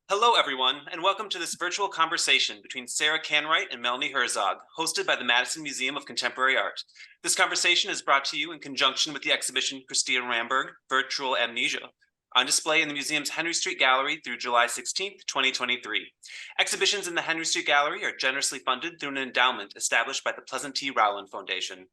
Hello, everyone, and welcome to this virtual conversation between Sarah Canright and Melanie Herzog, hosted by the Madison Museum of Contemporary Art. This conversation is brought to you in conjunction with the exhibition Christina Ramberg, Virtual Amnesia, on display in the museum's Henry Street Gallery through July 16th, 2023. Exhibitions in the Henry Street Gallery are generously funded through an endowment established by the Pleasant T. Rowland Foundation.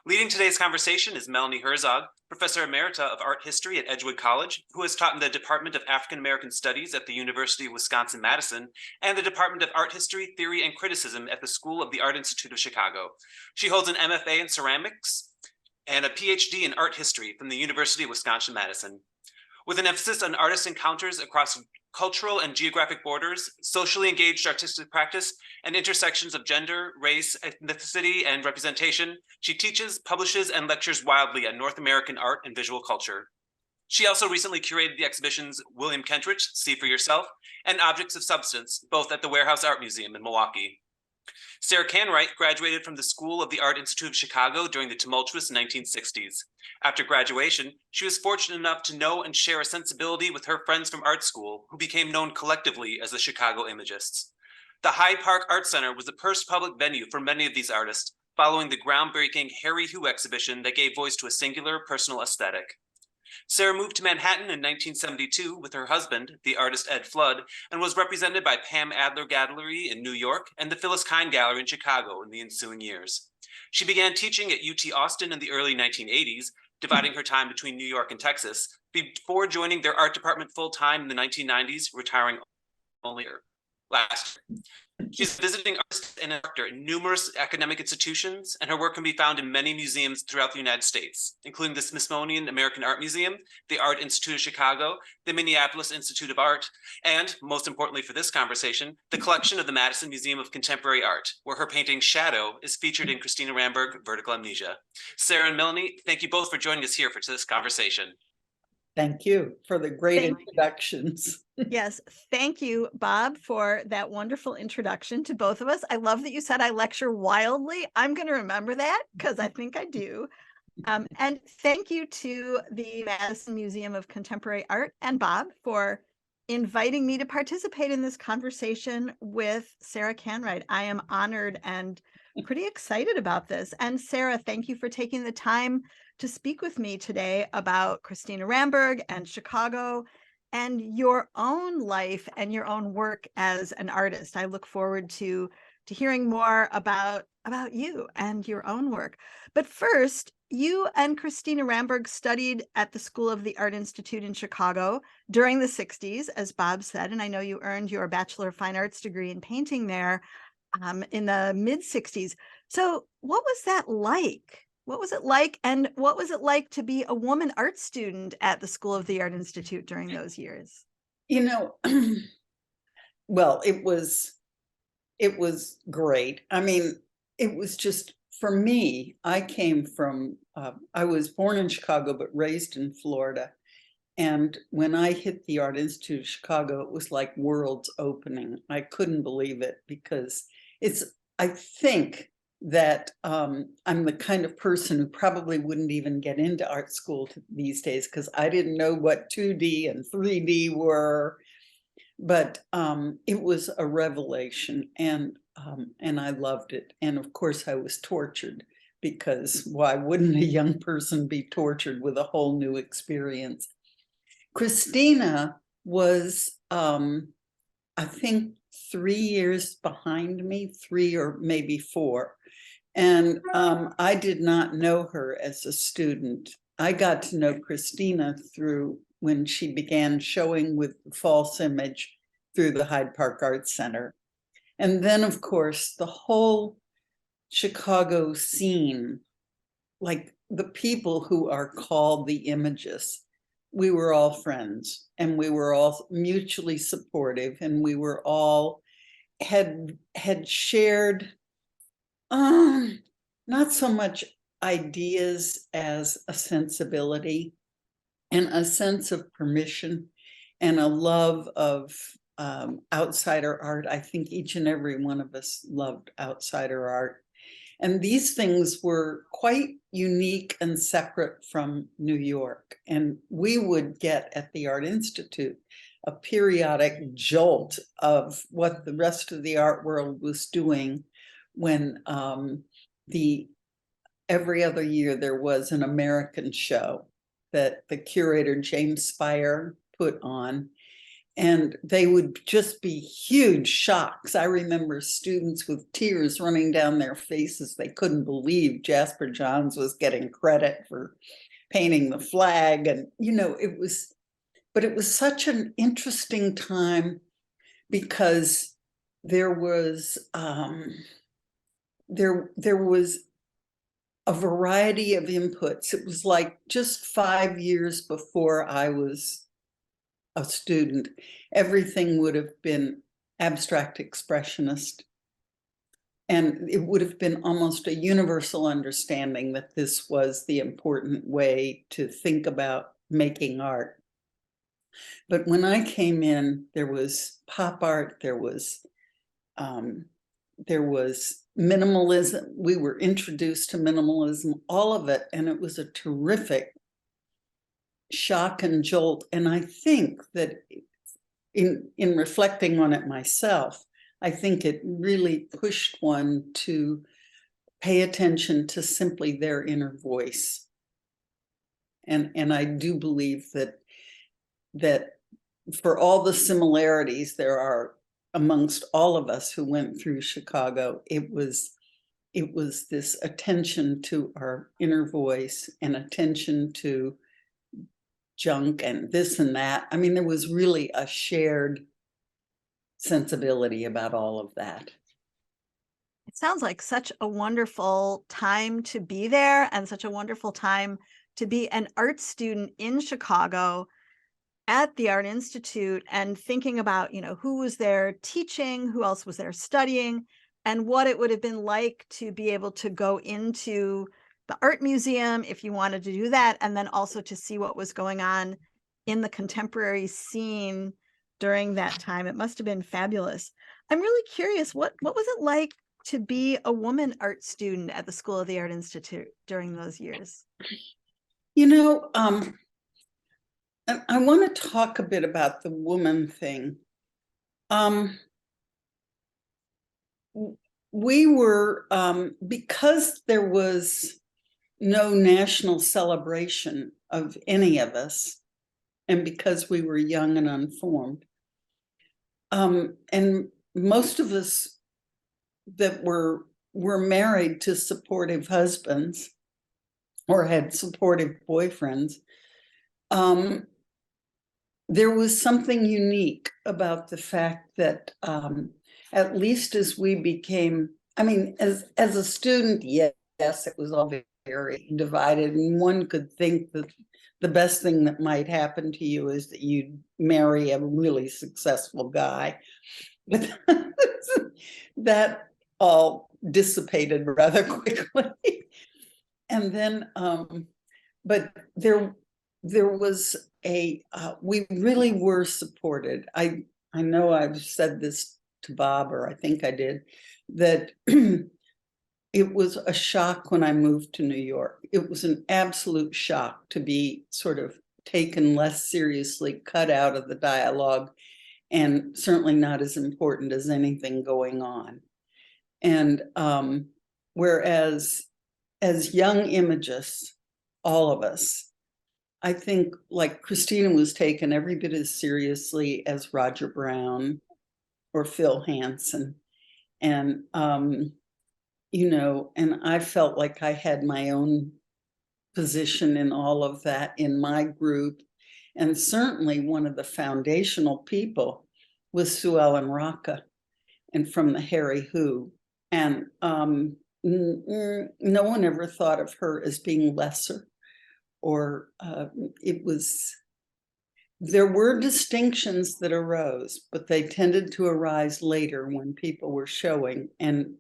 Leading today's conversation is Melanie Herzog, Professor Emerita of Art History at Edgewood College, who has taught in the Department of African American Studies at the University of Wisconsin-Madison and the Department of Art History, Theory, and Criticism at the School of the Art Institute of Chicago. She holds an MFA in ceramics and a PhD in art history from the University of Wisconsin-Madison. With an emphasis on artist encounters across cultural and geographic borders, socially engaged artistic practice, and intersections of gender, race, ethnicity, and representation, she teaches, publishes, and lectures wildly on North American art and visual culture. She also recently curated the exhibitions William Kentridge, See for Yourself, and Objects of Substance, both at the Warehouse Art Museum in Milwaukee. Sarah Canright graduated from the School of the Art Institute of Chicago during the tumultuous 1960s. After graduation, she was fortunate enough to know and share a sensibility with her friends from art school, who became known collectively as the Chicago Imagists. The Hyde Park Art Center was the first public venue for many of these artists, following the groundbreaking Harry Hu exhibition that gave voice to a singular personal aesthetic. Sarah moved to Manhattan in 1972 with her husband, the artist Ed Flood, and was represented by Pam Adler Gallery in New York and the Phyllis Kine Gallery in Chicago in the ensuing years. She began teaching at UT Austin in the early 1980s, dividing her time between New York and Texas, before joining their art department full-time in the 1990s, retiring only last year. She's a visiting artist and instructor in numerous academic institutions, and her work can be found in many museums throughout the United States, including the Smithsonian American Art Museum, the Art Institute of Chicago, the Minneapolis Institute of Art, and, most importantly for this conversation, the collection of the Madison Museum of Contemporary Art, where her painting Shadow is featured in Christina Ramberg, Vertical Amnesia. Sarah and Melanie, thank you both for joining us here for this conversation. Thank you for the great introductions. Yes, thank you, Bob, for that wonderful introduction to both of us. I love that you said I lecture wildly. I'm going to remember that because I think I do. And thank you to the Madison Museum of Contemporary Art and Bob for inviting me to participate in this conversation with Sarah Canright. I am honored and pretty excited about this. And Sarah, thank you for taking the time to speak with me today about Christina Ramberg and Chicago and your own life and your own work as an artist. I look forward to hearing more about you and your own work. But first, you and Christina Ramberg studied at the School of the Art Institute in Chicago during the 60s, as Bob said, and I know you earned your Bachelor of Fine Arts degree in painting there in the mid-60s. So what was that like? What was it like, and what was it like to be a woman art student at the School of the Art Institute during those years? You know, well, it was great. I mean, it was just, for me, I came from, I was born in Chicago, but raised in Florida. And when I hit the Art Institute of Chicago, it was like worlds opening. I couldn't believe it because I think that I'm the kind of person who probably wouldn't even get into art school these days because I didn't know what 2D and 3D were. But it was a revelation, and I loved it. And of course, I was tortured because why wouldn't a young person be tortured with a whole new experience? Christina was, I think, 3 years behind me, 3 or maybe 4. And I did not know her as a student. I got to know Christina through when she began showing with the false image through the Hyde Park Art Center. And then, of course, the whole Chicago scene, like the people who are called the Imagists, we were all friends and we were all mutually supportive, and we were all had shared not so much ideas as a sensibility and a sense of permission and a love of outsider art. I think each and every one of us loved outsider art. And these things were quite unique and separate from New York. And we would get at the Art Institute a periodic jolt of what the rest of the art world was doing when every other year there was an American show that the curator James Spire put on, and they would just be huge shocks. I remember students with tears running down their faces. They couldn't believe Jasper Johns was getting credit for painting the flag. And, it was such an interesting time because there was a variety of inputs. It was like just 5 years before I was a student, everything would have been abstract expressionist. And it would have been almost a universal understanding that this was the important way to think about making art. But when I came in, there was pop art, there was minimalism. We were introduced to minimalism, all of it, and it was a terrific shock and jolt. And I think that in reflecting on it myself, I think it really pushed one to pay attention to simply their inner voice. And I do believe that for all the similarities there are amongst all of us who went through Chicago, it was this attention to our inner voice and attention to junk and this and that. I mean, there was really a shared sensibility about all of that. It sounds like such a wonderful time to be there and such a wonderful time to be an art student in Chicago at the Art Institute and thinking about, who was there teaching, who else was there studying, and what it would have been like to be able to go into the art museum if you wanted to do that, and then also to see what was going on in the contemporary scene during that time. It must have been fabulous. I'm really curious, what was it like to be a woman art student at the School of the Art Institute during those years? I want to talk a bit about the woman thing. We were, because there was no national celebration of any of us, and because we were young and unformed, and most of us that were married to supportive husbands or had supportive boyfriends, there was something unique about the fact that at least as we became, as a student, yes, it was all very divided, and one could think that the best thing that might happen to you is that you'd marry a really successful guy. But that all dissipated rather quickly. And then, but there was we really were supported. I know I've said this to Bob, or I think I did, that it was a shock when I moved to New York. It was an absolute shock to be sort of taken less seriously, cut out of the dialogue, and certainly not as important as anything going on. And whereas as young Imagists, all of us, I think, like, Christina was taken every bit as seriously as Roger Brown or Phil Hansen. And, and I felt like I had my own position in all of that in my group. And certainly one of the foundational people was Sue Ellen Rocca, and from the Harry Who. And no one ever thought of her as being lesser, or there were distinctions that arose, but they tended to arise later when people were showing, and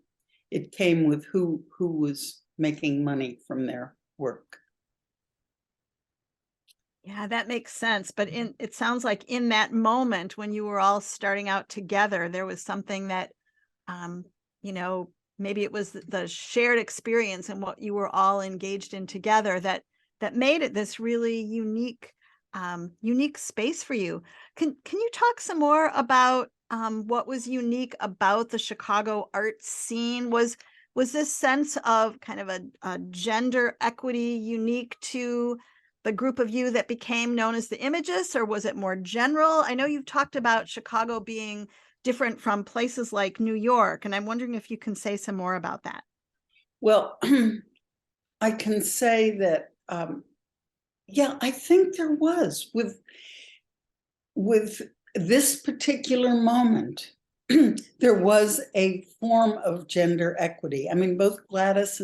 it came with who was making money from their work. Yeah, that makes sense. But it sounds like in that moment when you were all starting out together, there was something that, maybe it was the shared experience and what you were all engaged in together that made it this really unique unique space for you. Can you talk some more about what was unique about the Chicago art scene? Was this sense of kind of a gender equity unique to the group of you that became known as the Imagists, or was it more general? I know you've talked about Chicago being different from places like New York, and I'm wondering if you can say some more about that. Well, I can say that, yeah, I think there was with this particular moment, there was a form of gender equity. I mean, both Gladys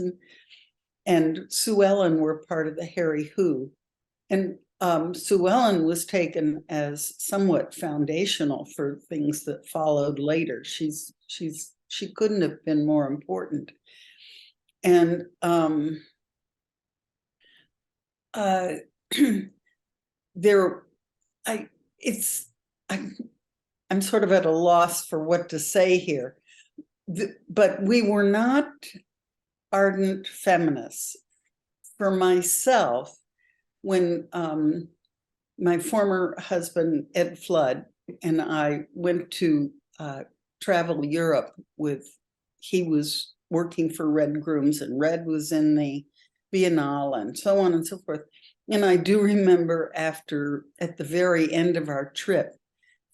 and Sue Ellen were part of the Harry Who, and Sue Ellen was taken as somewhat foundational for things that followed later. She couldn't have been more important. And I'm sort of at a loss for what to say here, but we were not ardent feminists. For myself, when my former husband, Ed Flood, and I went to travel Europe he was working for Red Grooms, and Red was in the Biennale and so on and so forth. And I do remember at the very end of our trip,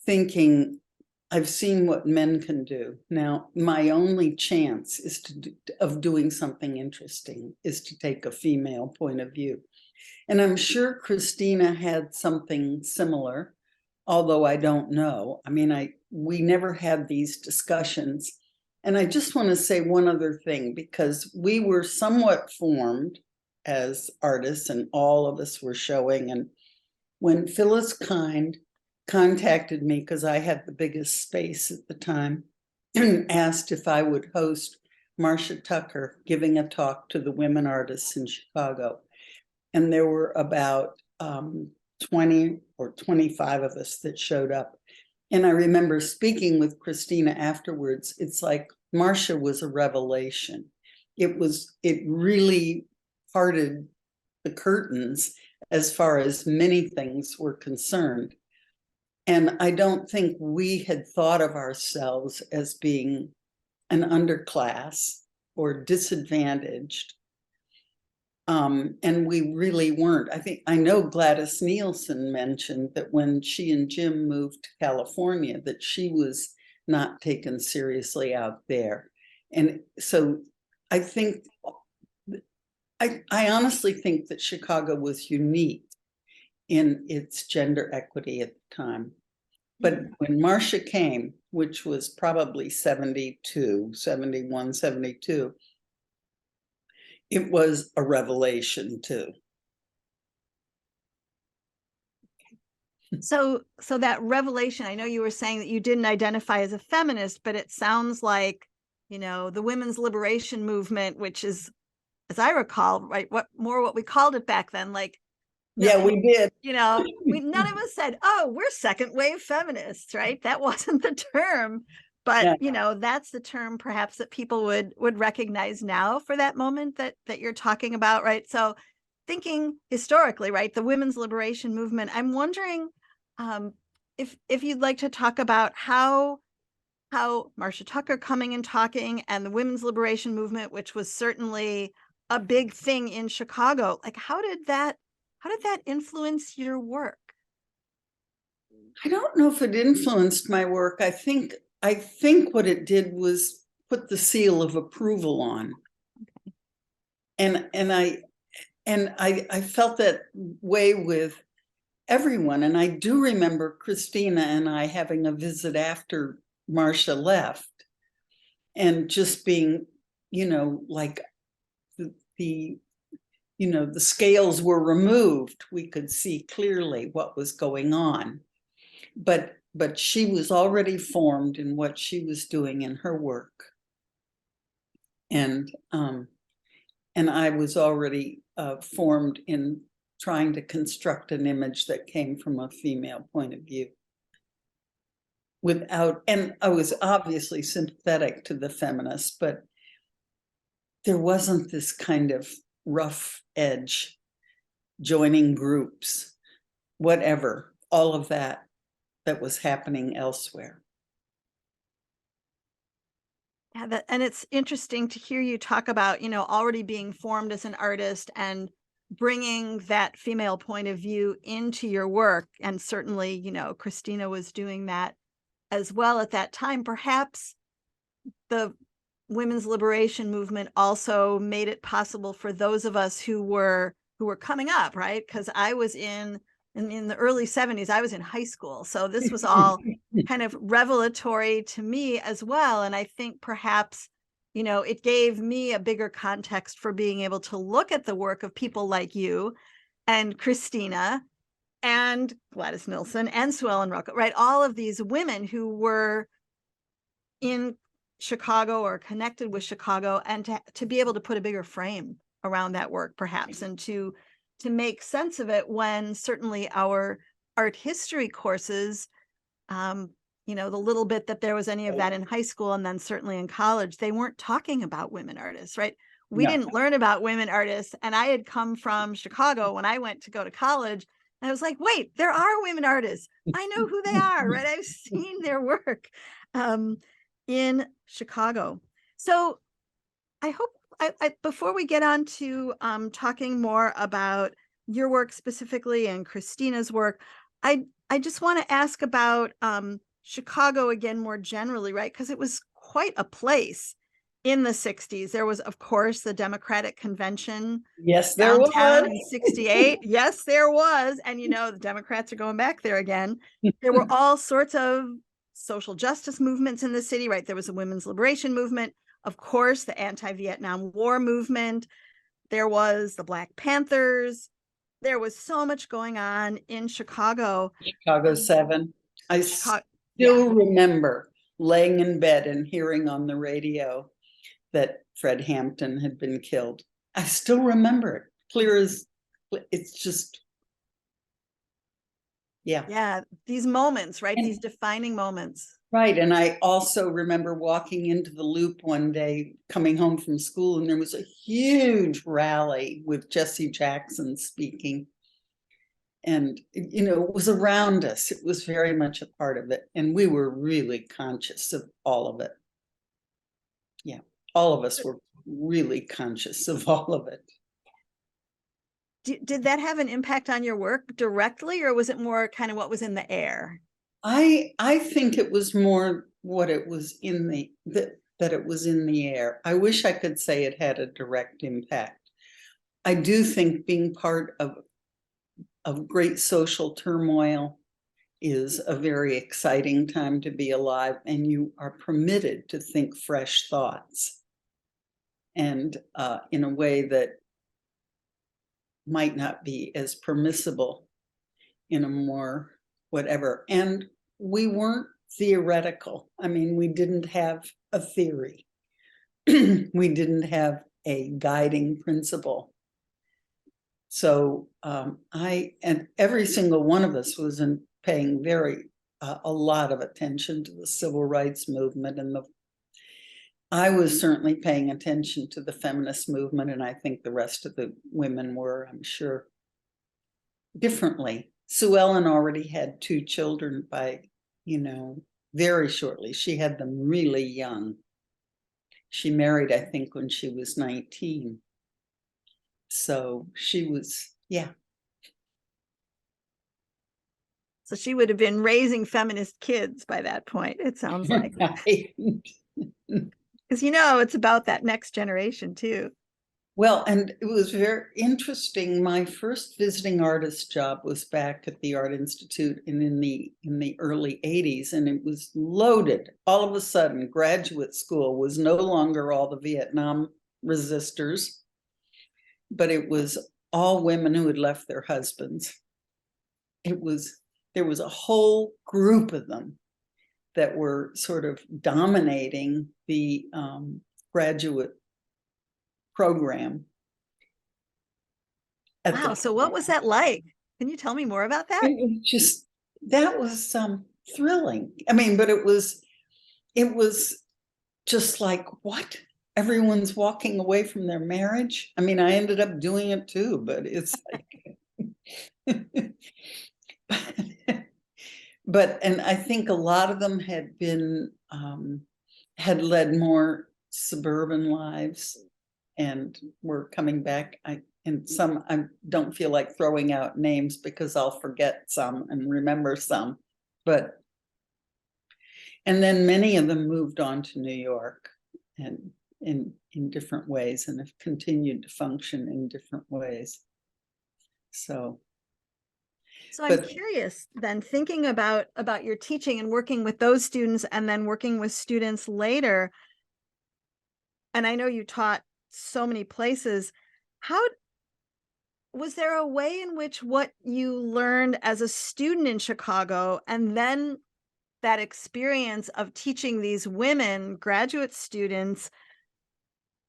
thinking, I've seen what men can do. Now, my only chance of doing something interesting is to take a female point of view. And I'm sure Christina had something similar, although I don't know. I mean, we never had these discussions. And I just want to say one other thing, because we were somewhat formed as artists, and all of us were showing. And when Phyllis Kind contacted me, because I had the biggest space at the time, and asked if I would host Marcia Tucker giving a talk to the women artists in Chicago. And there were about 20 or 25 of us that showed up. And I remember speaking with Christina afterwards. It's like Marcia was a revelation. It really parted the curtains as far as many things were concerned. And I don't think we had thought of ourselves as being an underclass or disadvantaged. And we really weren't. I know Gladys Nielsen mentioned that when she and Jim moved to California, that she was not taken seriously out there. And so I honestly think that Chicago was unique in its gender equity at the time. But when Marcia came, which was probably 72, 71, 72, it was a revelation too. So that revelation, I know you were saying that you didn't identify as a feminist, but it sounds like, the women's liberation movement, which is, as I recall, right, what we called it back then, like, yeah, we did. None of us said, oh, we're second wave feminists, right? That wasn't the term. But, yeah, that's the term perhaps that people would recognize now for that moment that you're talking about, right? So thinking historically, right, the women's liberation movement, I'm wondering if you'd like to talk about how Marcia Tucker coming and talking and the women's liberation movement, which was certainly a big thing in Chicago, like how did that influence your work? I don't know if it influenced my work. I think what it did was put the seal of approval on. Okay. And I felt that way with everyone. And I do remember Christina and I having a visit after Marcia left, and just being, like the scales were removed. We could see clearly what was going on. But she was already formed in what she was doing in her work. And I was already formed in trying to construct an image that came from a female point of view. And I was obviously sympathetic to the feminists, but there wasn't this kind of rough edge joining groups. whatever, all of that was happening elsewhere. Yeah, and it's interesting to hear you talk about, already being formed as an artist and bringing that female point of view into your work. And certainly, Christina was doing that as well at that time. Perhaps the women's liberation movement also made it possible for those of us who were coming up, right? Because I was in the early 70s, I was in high school. So this was all kind of revelatory to me as well. And I think perhaps, it gave me a bigger context for being able to look at the work of people like you and Christina and Gladys Nilsson and Sue Ellen Rocco, right? All of these women who were in Chicago or connected with Chicago, and to be able to put a bigger frame around that work, perhaps, and to make sense of it when certainly our art history courses, the little bit that there was any of that in high school and then certainly in college, they weren't talking about women artists, right? We didn't learn about women artists. And I had come from Chicago when I went to go to college. And I was like, wait, there are women artists. I know who they are, right? I've seen their work in Chicago. So I hope before we get on to talking more about your work specifically and Christina's work, I just want to ask about Chicago again more generally, right? Because it was quite a place in the 60s. There was, of course, the Democratic Convention. Yes, there was. In 68. Yes, there was. And, the Democrats are going back there again. There were all sorts of social justice movements in the city, right? There was a women's liberation movement, of course, the anti-Vietnam War movement. There was the Black Panthers. There was so much going on in Chicago. Chicago 7. I still remember laying in bed and hearing on the radio that Fred Hampton had been killed. I still remember it, clear as, it's just, yeah, these moments, right? These defining moments. Right. And I also remember walking into the Loop one day, coming home from school, and there was a huge rally with Jesse Jackson speaking. And, it was around us. It was very much a part of it. And we were really conscious of all of it. Yeah, all of us were really conscious of all of it. Did that have an impact on your work directly, or was it more kind of what was in the air? I think it was more what it was in that it was in the air. I wish I could say it had a direct impact. I do think being part of great social turmoil is a very exciting time to be alive, and you are permitted to think fresh thoughts, and in a way that might not be as permissible in a more whatever. And we weren't theoretical. I mean, we didn't have a theory. We didn't have a guiding principle. So and every single one of us was paying a lot of attention to the civil rights movement, and I was certainly paying attention to the feminist movement, and I think the rest of the women were, I'm sure, differently. Sue Ellen already had 2 children by, very shortly. She had them really young. She married, I think, when she was 19. So she was, So she would have been raising feminist kids by that point, it sounds like. Because, it's about that next generation, too. Well, and it was very interesting. My first visiting artist job was back at the Art Institute in the early 80s, and it was loaded. All of a sudden, graduate school was no longer all the Vietnam resistors, but it was all women who had left their husbands. There was a whole group of them that were sort of dominating the graduate program. Wow. So what was that like? Can you tell me more about that? That was thrilling. I mean, but it was just like, what? Everyone's walking away from their marriage. I mean, I ended up doing it too, but it's like, And I think a lot of them had been, had led more suburban lives and were coming back. And some, I don't feel like throwing out names because I'll forget some and remember some, and then many of them moved on to New York and in different ways and have continued to function in different ways. So I'm curious then, thinking about your teaching and working with those students and then working with students later. And I know you taught so many places. How was there a way in which what you learned as a student in Chicago and then that experience of teaching these women, graduate students,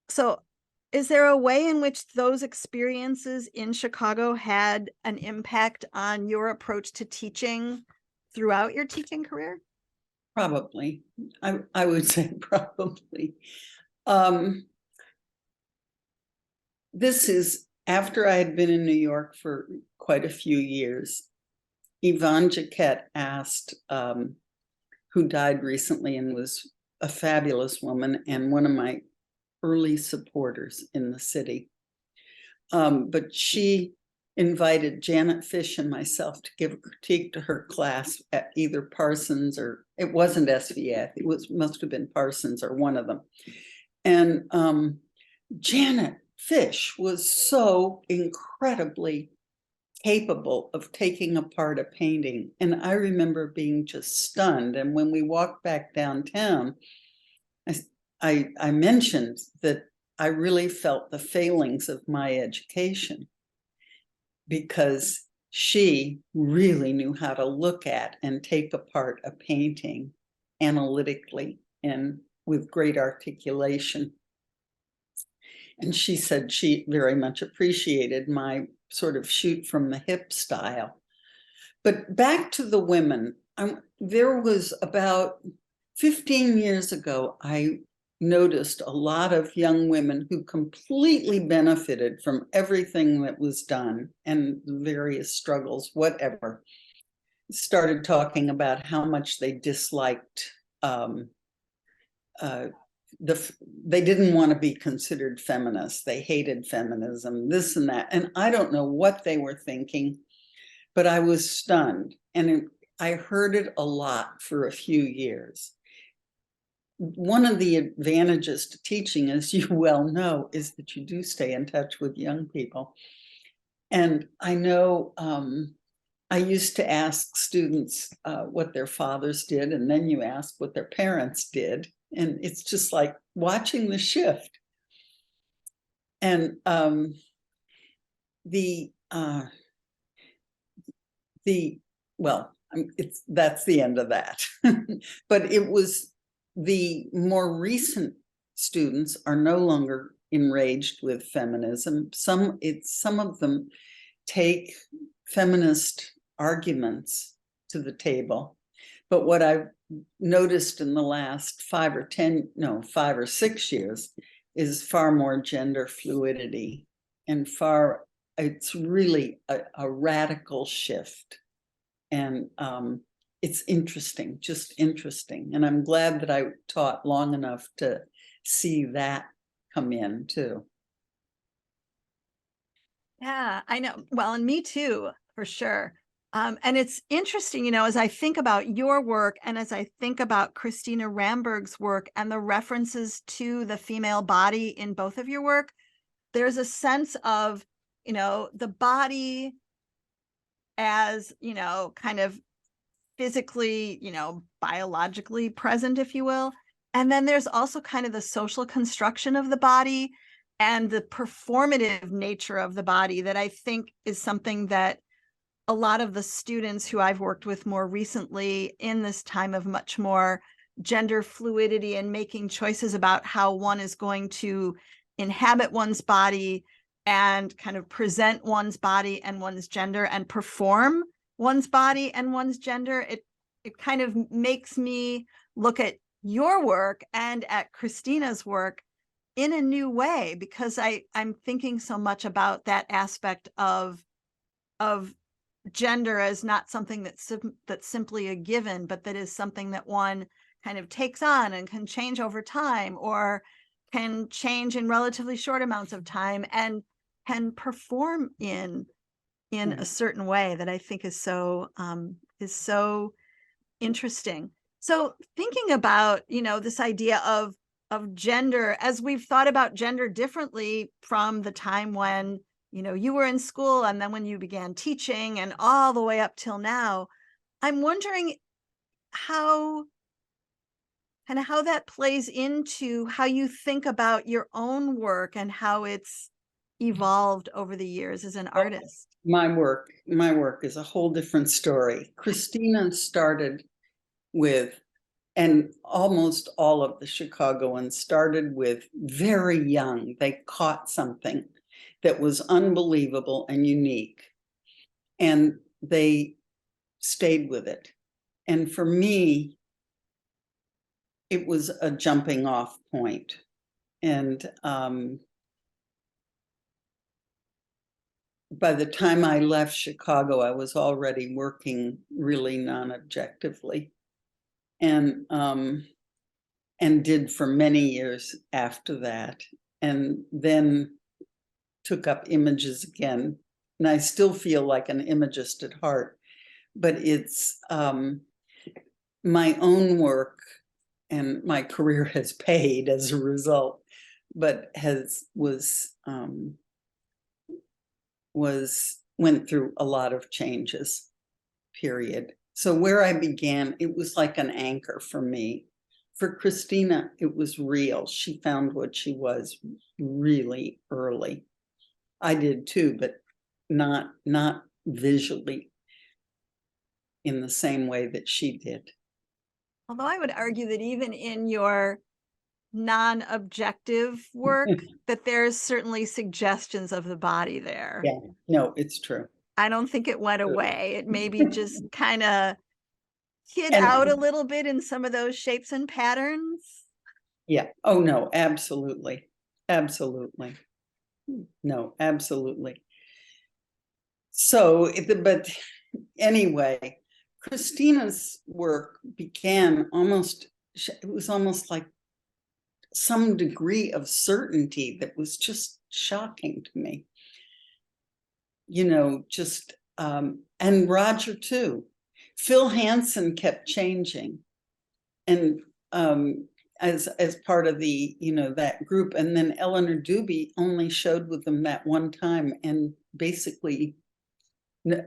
so is there a way in which those experiences in Chicago had an impact on your approach to teaching throughout your teaching career? probably, I would say probably. This is after I had been in New York for quite a few years. Yvonne Jaquette asked, who died recently and was a fabulous woman and one of my early supporters in the city. But she invited Janet Fish and myself to give a critique to her class at either Parsons or it wasn't SVF, must have been Parsons or one of them. And Janet Fish was so incredibly capable of taking apart a painting. And I remember being just stunned. And when we walked back downtown, I mentioned that I really felt the failings of my education because she really knew how to look at and take apart a painting analytically and with great articulation. And she said she very much appreciated my sort of shoot from the hip style. But back to the women, there was about 15 years ago, I noticed a lot of young women who completely benefited from everything that was done and the various struggles, whatever, started talking about how much they disliked they didn't want to be considered feminists. They hated feminism, this and that. And I don't know what they were thinking, but I was stunned. And I heard it a lot for a few years. One of the advantages to teaching, as you well know, is that you do stay in touch with young people. And I know I used to ask students what their fathers did, and then you ask what their parents did. And it's just like watching the shift. And that's the end of that. But it was the more recent students are no longer enraged with feminism. Some of them take feminist arguments to the table. But what I've noticed in the last 5 or 6 years is far more gender fluidity and it's really a radical shift. And it's interesting, just interesting. And I'm glad that I taught long enough to see that come in too. Yeah, I know. Well, and me too, for sure. And it's interesting, as I think about your work and as I think about Christina Ramberg's work and the references to the female body in both of your work, there's a sense of, the body as, kind of physically, biologically present, if you will. And then there's also kind of the social construction of the body and the performative nature of the body that I think is something that a lot of the students who I've worked with more recently in this time of much more gender fluidity and making choices about how one is going to inhabit one's body and kind of present one's body and one's gender and perform one's body and one's gender, it kind of makes me look at your work and at Christina's work in a new way, because I'm thinking so much about that aspect of gender as not something that's simply a given, but that is something that one kind of takes on and can change over time, or can change in relatively short amounts of time, and can perform in a certain way that I think is so interesting. So thinking about, this idea of gender, as we've thought about gender differently from the time when, you were in school, and then when you began teaching, and all the way up till now, I'm wondering how that plays into how you think about your own work and how it's evolved over the years as an artist. My work is a whole different story. Christina started with, and almost all of the Chicagoans started with very young. They caught something that was unbelievable and unique, and they stayed with it. And for me, it was a jumping off point. And by the time I left Chicago, I was already working really non-objectively, and did for many years after that, and then took up images again. And I still feel like an imagist at heart, but it's my own work, and my career has paid as a result, but went through a lot of changes, period. So where I began, it was like an anchor for me. For Christina, it was real. She found what she was really early. I did too, but not visually in the same way that she did. Although I would argue that even in your non-objective work, that there's certainly suggestions of the body there. Yeah, no, it's true. I don't think it went away. It maybe just kind of hid out a little bit in some of those shapes and patterns. Yeah. Oh, no, absolutely. Absolutely. No, absolutely. So, but anyway, Christina's work began it was almost like some degree of certainty that was just shocking to me. And Roger too. Phil Hansen kept changing, and as part of the that group, and then Eleanor Doobie only showed with them that one time, and basically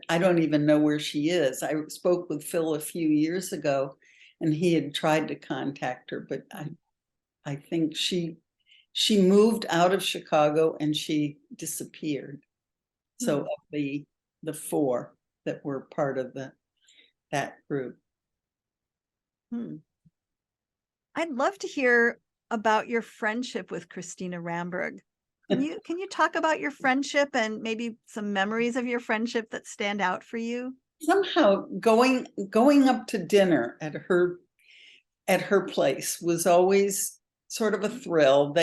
I don't even know where she is. I spoke with Phil a few years ago, and he had tried to contact her, but I think she moved out of Chicago and she disappeared. So of the four that were part of that group. I'd love to hear about your friendship with Christina Ramberg. Can you talk about your friendship and maybe some memories of your friendship that stand out for you? Somehow going up to dinner at her place was always sort of a thrill.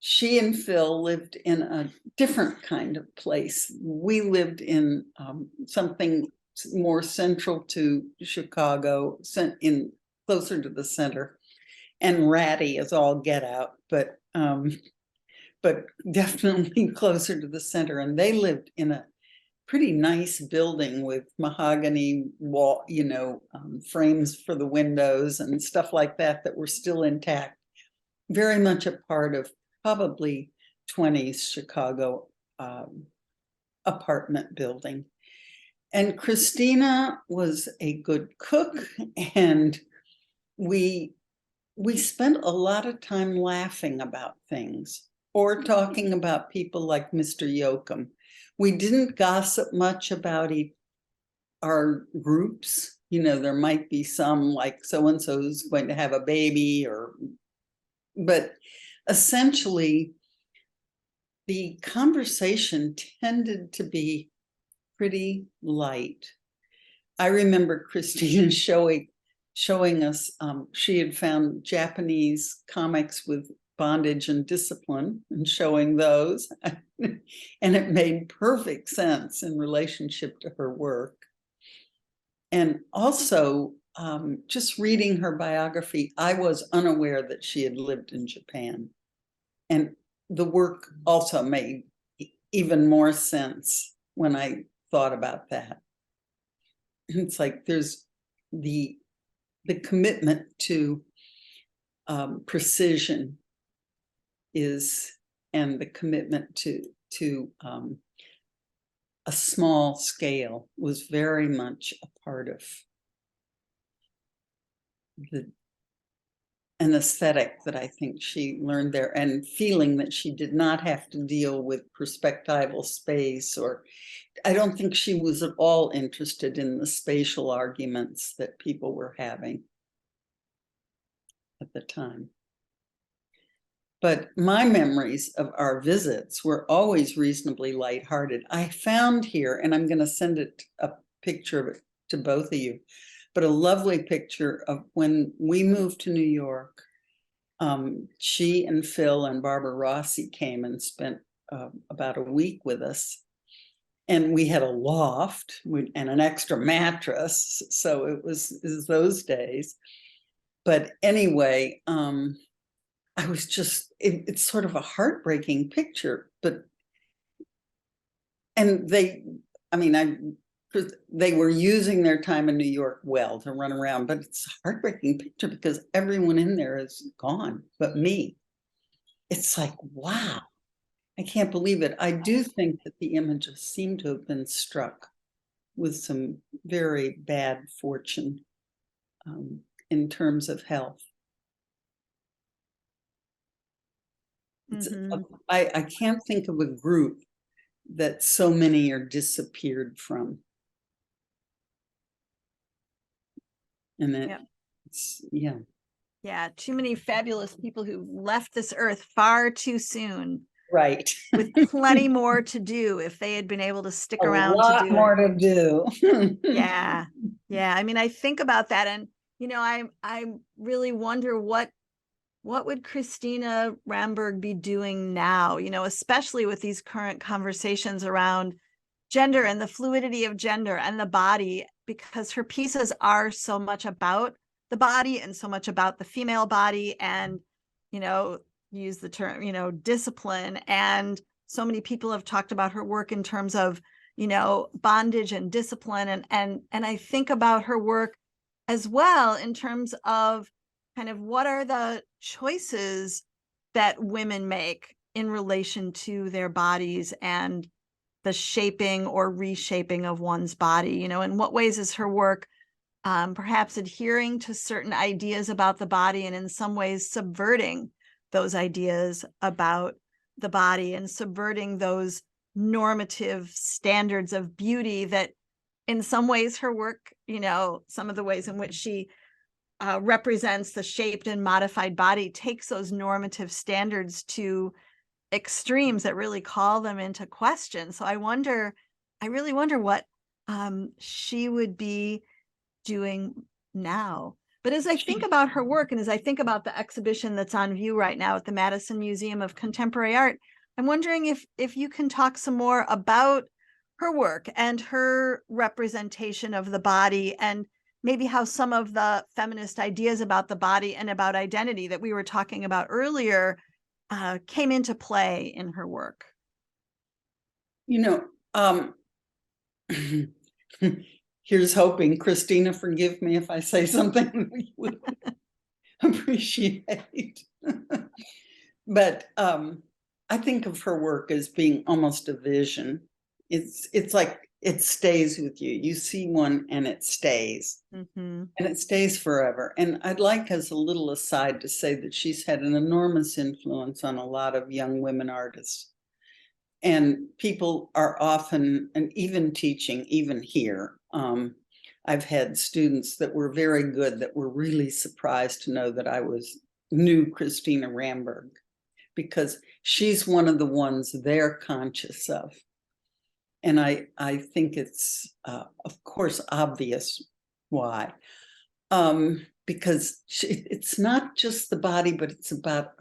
She and Phil lived in a different kind of place. We lived in something more central to Chicago, closer to the center, and ratty as all get out, but definitely closer to the center. And they lived in a pretty nice building with mahogany wall, frames for the windows and stuff like that were still intact. Very much a part of probably 20s Chicago apartment building. And Christina was a good cook, and we spent a lot of time laughing about things or talking about people like Mr. Yoakum. We didn't gossip much about our groups. There might be some like so-and-so's going to have a baby, but essentially the conversation tended to be pretty light. I remember Christina showing us, she had found Japanese comics with bondage and discipline and showing those. And it made perfect sense in relationship to her work. And also, just reading her biography, I was unaware that she had lived in Japan. And the work also made even more sense when I thought about that. It's like there's the commitment to precision and the commitment to a small scale was very much a part of an aesthetic that I think she learned there, and feeling that she did not have to deal with perspectival space, or I don't think she was at all interested in the spatial arguments that people were having at the time. But my memories of our visits were always reasonably lighthearted. I found here, and I'm going to send a picture of it to both of you, but a lovely picture of when we moved to New York. She and Phil and Barbara Rossi came and spent about a week with us. And we had a loft and an extra mattress. So it was those days. But anyway, I was just, it's sort of a heartbreaking picture, and they were using their time in New York well to run around, but it's a heartbreaking picture because everyone in there is gone but me. It's like, wow, I can't believe it. I do think that the Imagists seem to have been struck with some very bad fortune in terms of health. I can't think of a group that so many are disappeared from. And it's, yeah. Yeah, too many fabulous people who left this earth far too soon. Right. With plenty more to do if they had been able to stick around. A lot more to do. Yeah. Yeah. I mean, I think about that, and I really wonder what would Christina Ramberg be doing now, especially with these current conversations around gender and the fluidity of gender and the body, because her pieces are so much about the body and so much about the female body, and, use the term, discipline. And so many people have talked about her work in terms of, bondage and discipline. And I think about her work as well in terms of kind of what are the choices that women make in relation to their bodies and the shaping or reshaping of one's body. In what ways is her work perhaps adhering to certain ideas about the body, and in some ways subverting those ideas about the body and subverting those normative standards of beauty that in some ways her work, some of the ways in which she represents the shaped and modified body takes those normative standards to extremes that really call them into question. So I really wonder what she would be doing now. But as I think about her work, and as I think about the exhibition that's on view right now at the Madison Museum of Contemporary Art, I'm wondering if you can talk some more about her work and her representation of the body, and maybe how some of the feminist ideas about the body and about identity that we were talking about earlier came into play in her work. Here's hoping, Christina, forgive me if I say something you would appreciate. But I think of her work as being almost a vision. It's like it stays with you. You see one and it stays. And it stays forever. And I'd like, as a little aside, to say that she's had an enormous influence on a lot of young women artists. And people are often, and even teaching, even here, I've had students that were very good that were really surprised to know that I knew Christina Ramberg, because she's one of the ones they're conscious of. And I think it's, of course, obvious why. Because it's not just the body, but it's about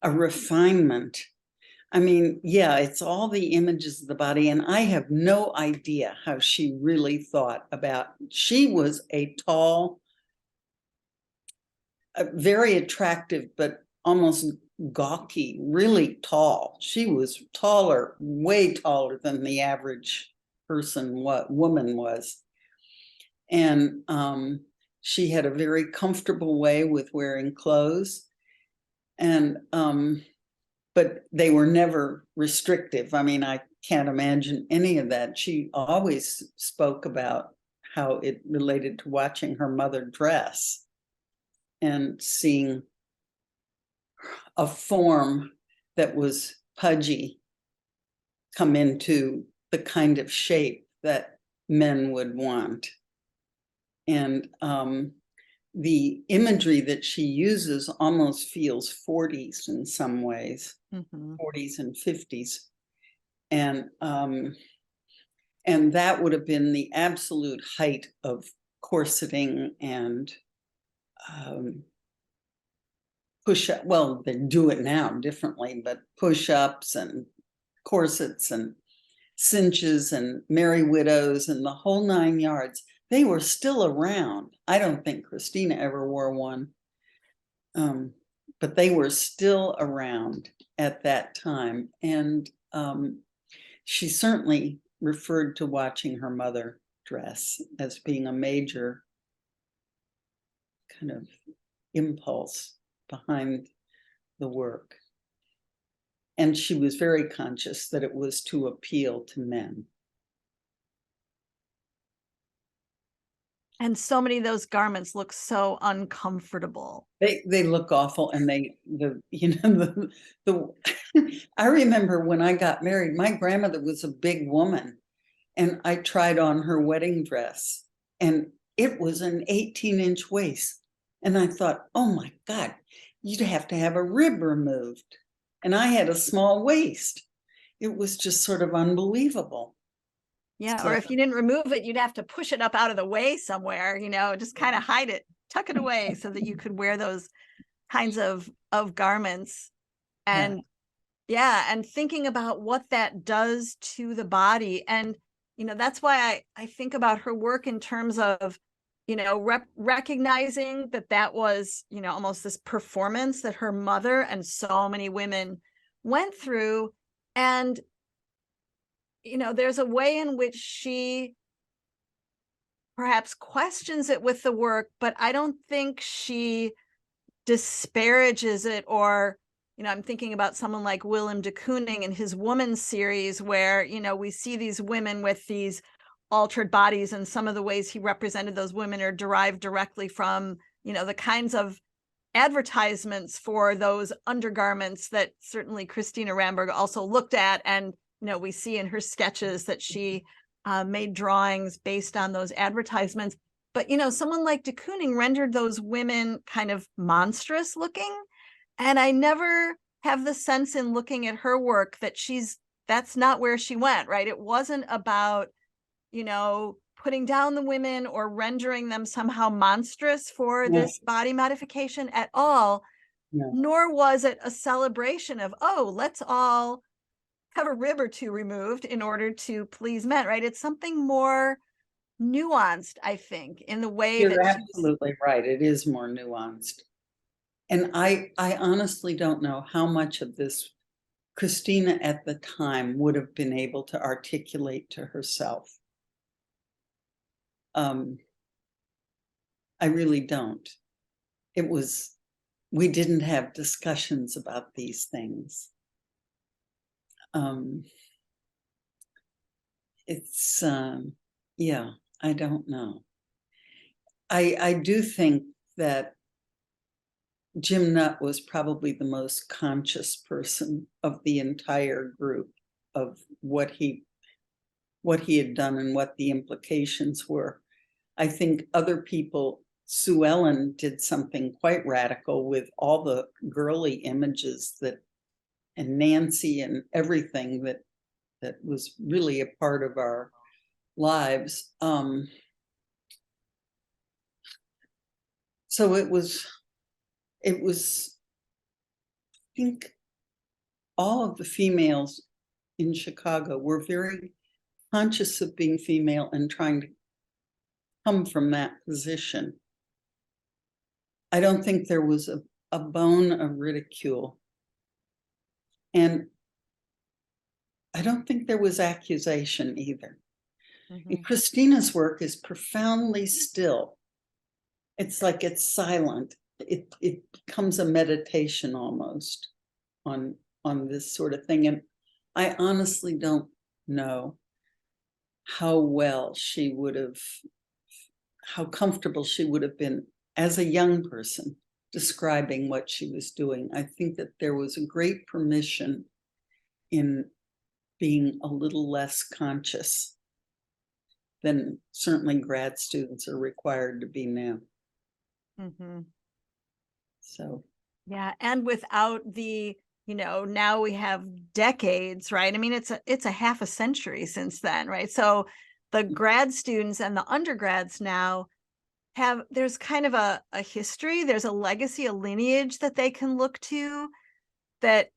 a refinement. I mean, yeah, it's all the images of the body, and I have no idea how she really thought about. She was a tall, very attractive, but almost gawky, really tall. She was taller, way taller than the average woman was. And she had a very comfortable way with wearing clothes. And but they were never restrictive. I mean, I can't imagine any of that. She always spoke about how it related to watching her mother dress and seeing a form that was pudgy come into the kind of shape that men would want. And the imagery that she uses almost feels 40s in some ways, 40s and 50s. And that would have been the absolute height of corseting and push-up. Well, they do it now differently, but push-ups and corsets and cinches and Merry Widows and the whole 9 yards. They were still around. I don't think Christina ever wore one, but they were still around at that time. And she certainly referred to watching her mother dress as being a major kind of impulse behind the work. And she was very conscious that it was to appeal to men. And so many of those garments look so uncomfortable. They look awful, and I remember when I got married, my grandmother was a big woman, and I tried on her wedding dress, and it was an 18-inch waist. And I thought, oh my God, you'd have to have a rib removed. And I had a small waist. It was just sort of unbelievable. Yeah, So, or if you didn't remove it, you'd have to push it up out of the way somewhere, just kind of hide it, tuck it away so that you could wear those kinds of garments. And and thinking about what that does to the body. And, that's why I think about her work in terms of, recognizing that was, almost this performance that her mother and so many women went through. And there's a way in which she perhaps questions it with the work, but I don't think she disparages it. Or, I'm thinking about someone like Willem de Kooning in his Woman series, where, we see these women with these altered bodies, and some of the ways he represented those women are derived directly from, the kinds of advertisements for those undergarments that certainly Christina Ramberg also looked at. And we see in her sketches that she made drawings based on those advertisements. But, someone like de Kooning rendered those women kind of monstrous looking. And I never have the sense in looking at her work that that's not where she went, right? It wasn't about, putting down the women or rendering them somehow monstrous for this body modification at all. Nor was it a celebration of, oh, let's all have a rib or two removed in order to please men, right? It's something more nuanced, I think, in the way you're that absolutely right. It is more nuanced. And I honestly don't know how much of this Christina at the time would have been able to articulate to herself. I really don't. We didn't have discussions about these things. Yeah, I don't know. I do think that Jim Nutt was probably the most conscious person of the entire group, of what he had done and what the implications were. I think other people, Sue Ellen did something quite radical with all the girly images and Nancy and everything that was really a part of our lives. So it was think all of the females in Chicago were very conscious of being female and trying to come from that position. I don't think there was a bone of ridicule. And I don't think there was accusation either. And Christina's work is profoundly still. It's like it's silent. It becomes a meditation almost on this sort of thing. And I honestly don't know how well she would have, how comfortable she would have been as a young person describing what she was doing. I think that there was a great permission in being a little less conscious than certainly grad students are required to be now. So yeah, and without the, now we have decades, right? I mean, it's a half a century since then, right? So the grad students and the undergrads now there's kind of a history, there's a legacy, a lineage that they can look to, that,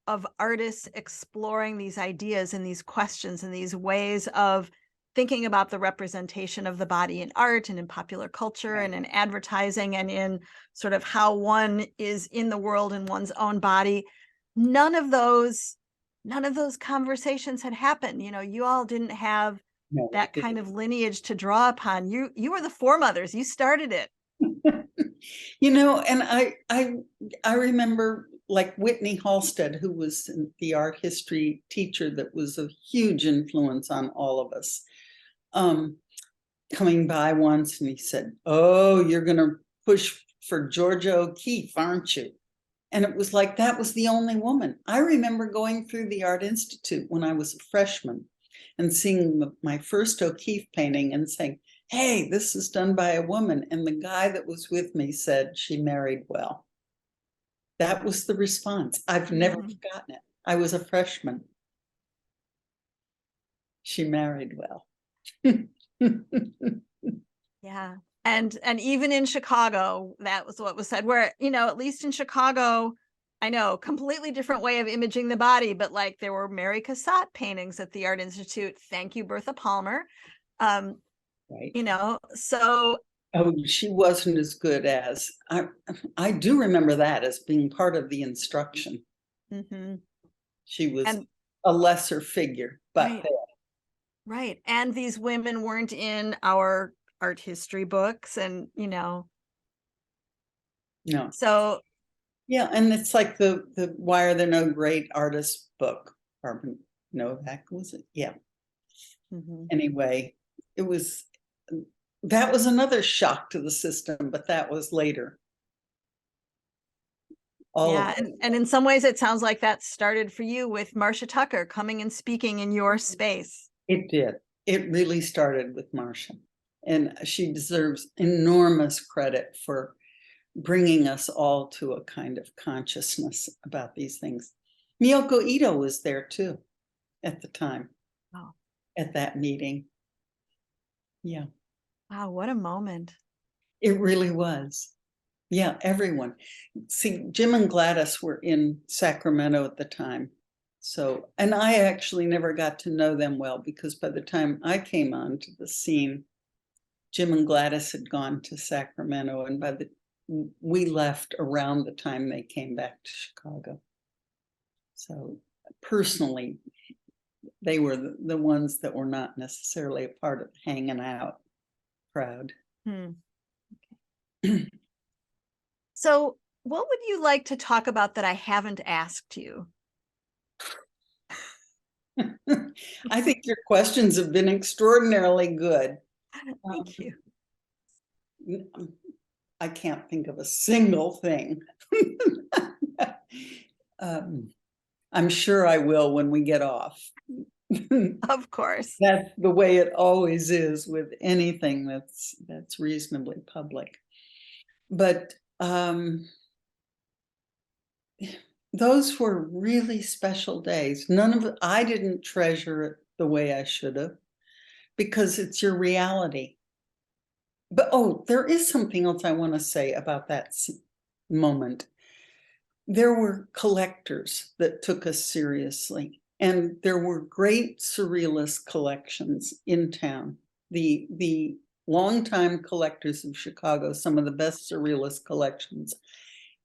of artists exploring these ideas and these questions and these ways of thinking about the representation of the body in art and in popular culture and in advertising and in sort of how one is in the world in one's own body. None of those conversations had happened. You all didn't have that kind of lineage to draw upon. You were the foremothers. You started it. And I remember like Whitney Halstead, who was the art history teacher that was a huge influence on all of us, coming by once, and he said, "Oh, you're going to push for Georgia O'Keeffe, aren't you?" And it was like, that was the only woman. I remember going through the Art Institute when I was a freshman and seeing my first O'Keeffe painting and saying, "Hey, this is done by a woman." And the guy that was with me said, "She married well." That was the response. I've never forgotten it. I was a freshman. She married well. Yeah. And even in Chicago, that was what was said, where, at least in Chicago, I know, completely different way of imaging the body, but like there were Mary Cassatt paintings at the Art Institute. Thank you, Bertha Palmer. Right. So. Oh, she wasn't as good as, I do remember that as being part of the instruction. She was a lesser figure, but right. And these women weren't in our art history books, and no. So yeah, and it's like the Why Are There No Great Artists book. Barbara Novak, was it? Yeah. Anyway, that was another shock to the system, but that was later. And in some ways it sounds like that started for you with Marcia Tucker coming and speaking in your space. It did. It really started with Marcia, and she deserves enormous credit for bringing us all to a kind of consciousness about these things. Miyoko Ito was there too at the time. At that meeting. Yeah. Wow, what a moment. It really was. Yeah, everyone. See, Jim and Gladys were in Sacramento at the time. So, and I actually never got to know them well, because by the time I came onto the scene, Jim and Gladys had gone to Sacramento, and we left around the time they came back to Chicago. So personally, they were the ones that were not necessarily a part of the hanging out crowd. Okay. So what would you like to talk about that I haven't asked you? I think your questions have been extraordinarily good. Thank you. I can't think of a single thing. I'm sure I will when we get off. Of course. That's the way it always is with anything that's reasonably public. But those were really special days. I didn't treasure it the way I should have, because it's your reality. But there is something else I want to say about that moment. there were collectors that took us seriously, and there were great surrealist collections in town. The longtime collectors of Chicago, some of the best surrealist collections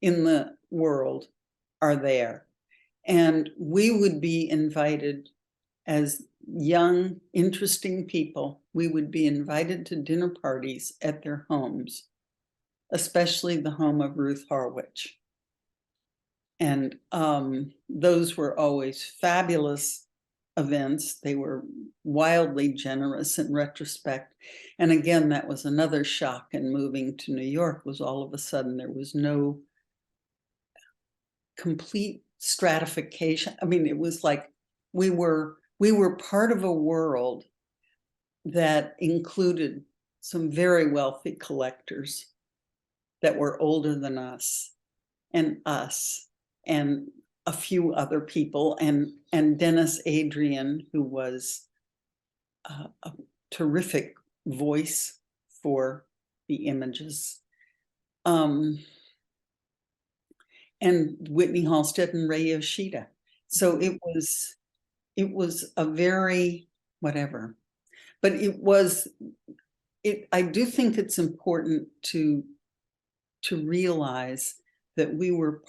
in the world are there. And we would be invited as young, interesting people. We would be invited to dinner parties at their homes, especially the home of Ruth Harwich. And those were always fabulous events. They were wildly generous in retrospect. And again, that was another shock in moving to New York, was all of a sudden there was no complete stratification. I mean, it was like we were part of a world that included some very wealthy collectors that were older than us and a few other people, and Dennis Adrian, who was a terrific voice for the Imagists, and Whitney Halstead and Ray Yoshida. So it was a very whatever, but I do think it's important to realize that we were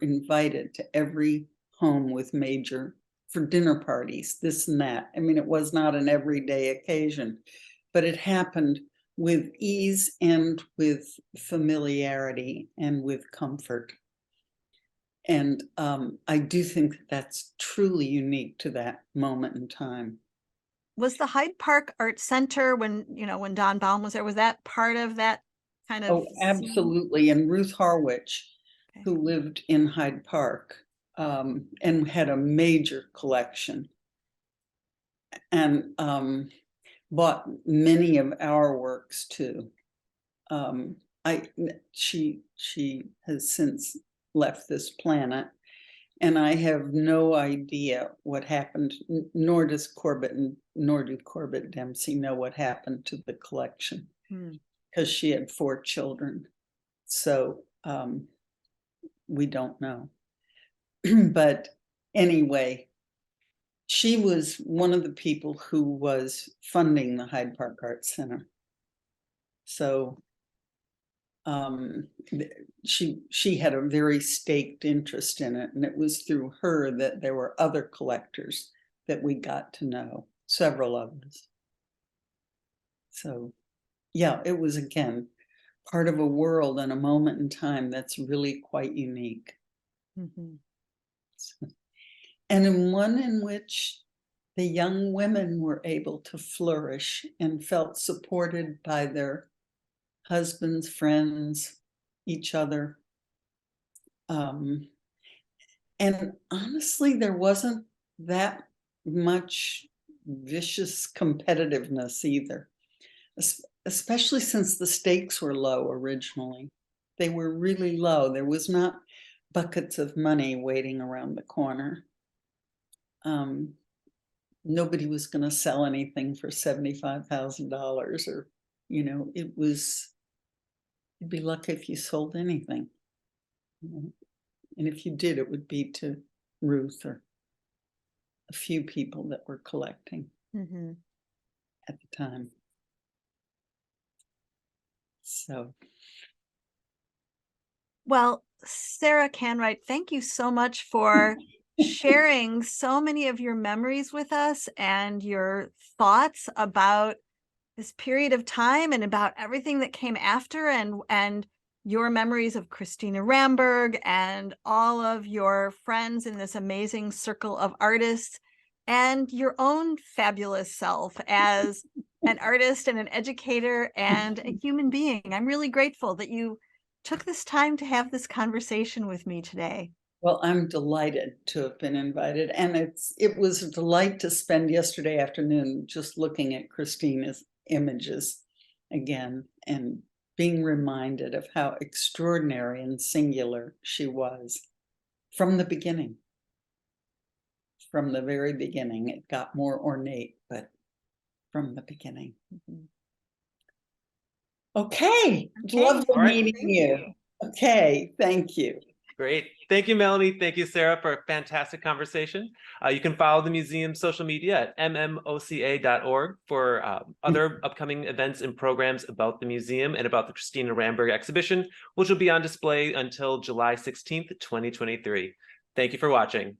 invited to every home with major for dinner parties, this and that. I mean, it was not an everyday occasion, but it happened with ease and with familiarity and with comfort. And I do think that's truly unique to that moment in time. Was the Hyde Park Art Center, when Don Baum was there, was that part of that kind of? Oh, absolutely. And Ruth Harwich, who lived in Hyde Park, and had a major collection, and bought many of our works too. She has since left this planet, and I have no idea what happened, nor do Corbett Dempsey know what happened to the collection, because she had 4 children. So we don't know. But anyway, she was one of the people who was funding the Hyde Park Art Center. So she had a very staked interest in it, and it was through her that there were other collectors that we got to know, several of us. So yeah, it was, again, part of a world and a moment in time that's really quite unique. And in one in which the young women were able to flourish and felt supported by their husbands, friends, each other. And honestly, there wasn't that much vicious competitiveness either, especially since the stakes were low originally. They were really low. There was not buckets of money waiting around the corner. Nobody was going to sell anything for $75,000, or, you'd be lucky if you sold anything. And if you did, it would be to Ruth or a few people that were collecting at the time. So. Well, Sarah Canright, thank you so much for sharing so many of your memories with us and your thoughts about this period of time and about everything that came after, and your memories of Christina Ramberg and all of your friends in this amazing circle of artists, and your own fabulous self as an artist and an educator and a human being. I'm really grateful that you took this time to have this conversation with me today. Well, I'm delighted to have been invited, and it was a delight to spend yesterday afternoon just looking at Christina's images again and being reminded of how extraordinary and singular she was from the beginning. From the very beginning, it got more ornate, but from the beginning. Okay, lovely meeting you. Okay, thank you. Great. Thank you, Melanie. Thank you, Sarah, for a fantastic conversation. You can follow the museum's social media at MMoCA.org for other upcoming events and programs about the museum and about the Christina Ramberg exhibition, which will be on display until July 16th, 2023. Thank you for watching.